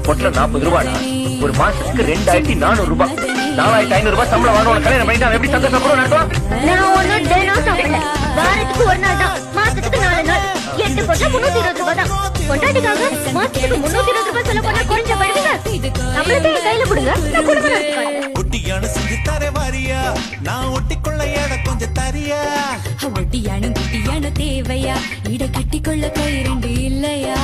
பொட்டல 40 ரூபாடா. ஒரு மாசத்துக்கு 2400 ரூபாய். 4500 ரூபாய் சம்பளம் வாங்க கல்யாணம் பண்ணிட்டு எப்படி சந்தோஷப்படுவோம் நடத்துவோம்? நான் ஒன்னும் தினம் சாப்பிடல. வாரத்துக்கு ஒரு நாள் தான், மாசத்துக்கு 4 நாள். 8 பொட்டல 320 ரூபாய் தான். பொட்டாட்டிக்காக மாசத்துக்கு 320 ரூபாய் செலவு பண்ணா குறைஞ்ச படுவீங்க. நம்மளுக்கு கையில கொடுங்க, நான் குடும்பம் நடத்துறேன். ஒட்டியான செஞ்சு தர வாரியா, நான் ஒட்டிக்கொள்ள ஏட கொஞ்சம் தரியா. ஒட்டியான குட்டியான தேவையா, இட கட்டிக்கொள்ள கை ரெண்டு இல்லையா?